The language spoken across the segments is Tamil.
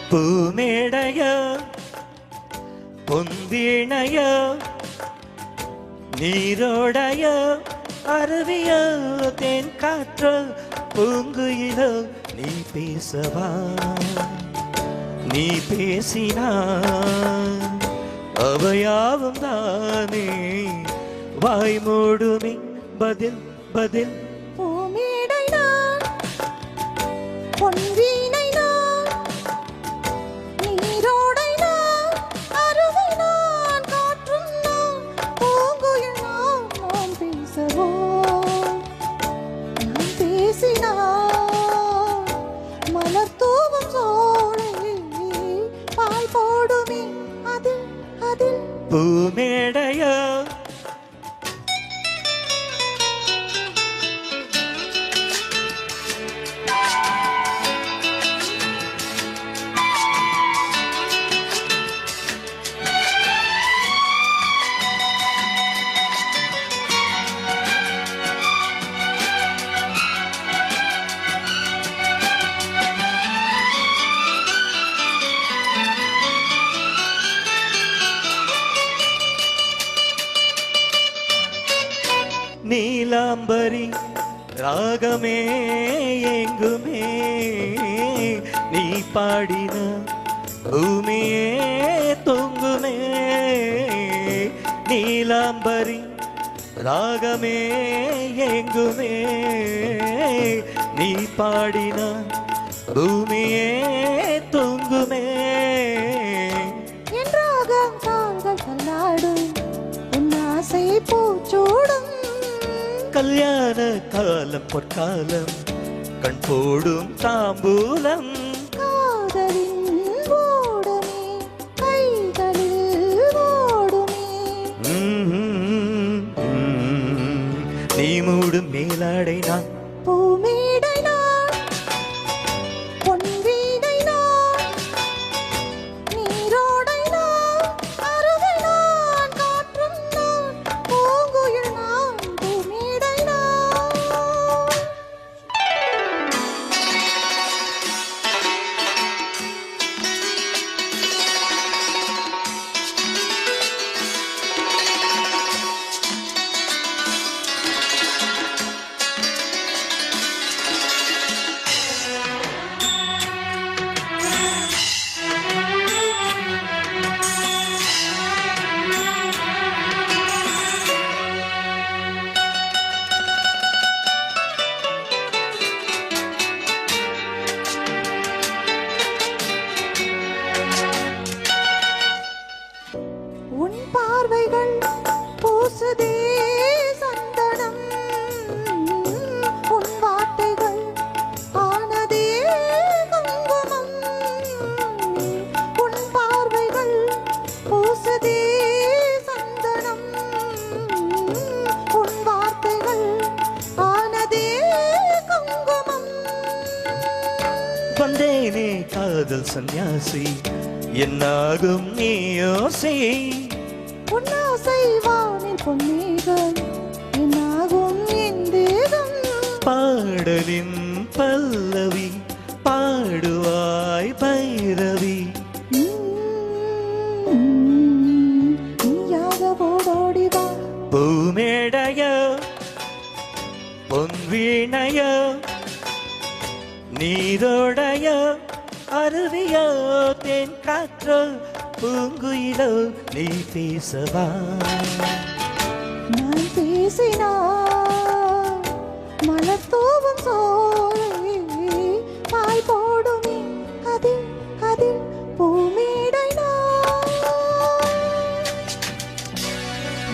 பூமேடையோ பொந்திணையோ நீரோடையோ அருவியோ தேன் காற்றோ பூங்குயிலோ நீ பேசவா நீ பேசினா அவையாவும் தானே வாய் மூடுமே பதில் பதில் பூமேடை நான் பொன்வீணை நான் நீரோடை நான் அருவி நான் காற்றும் நான் பூங்குயில் நான் நாம் பேசவோ நாம் பேசினால் மலர் தூவும் சோலை பால் போடுமே அதில் அதில் பூமேடையோ நீலாம்பரி ராகமே எங்குமே நீ பாடின பூமியே தொங்குமே நீலாம்பரி ராகமே எங்குமே நீ பாடின பூமியே தொங்குமே என் ராகம் கால்கள் தள்ளாடும் உன் ஆசை பூச்சூடும் கல்யாண காலம் பொற்காலம் கண் போடும் தாம்பூலம் காதலின் ஓடுமே கைகளில் ஓடுமே நீ மூடும் மேலாடை நான் பூமேடை நான் பொன்வீணை நான் நீரோடை நான் அருவி நான் காற்றும் நான் பூங்குயில் நான் பூமேடை நான் உன் பார்வைகள் பூசுதே சந்தனம் உன் வார்த்தைகள் ஆனதே குங்குமம் உன் பார்வைகள் பூசுதே சந்தனம் உன் வார்த்தைகள் ஆனதே குங்குமம் வந்தேனே காதல் சந்நியாசி என்னாகும் நீயோ செய் உன்னாசை வானில் பொன்னேகம் என்னாகும் என் தேகம் பாடலின் பல்லவி பாடுவாய் பைரவி நீயாக ஓடோடி வா பூமேடையோ பொன்வீணையோ நீரோடையோ அருவியோ தேன் காற்றோ பூங்குயிலோ நீ பேசவா நான் பேசினால் மலர் தூவும் சோலை பால் போடுமே அதில் அதில் பூமேடை நான்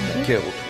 Thank you.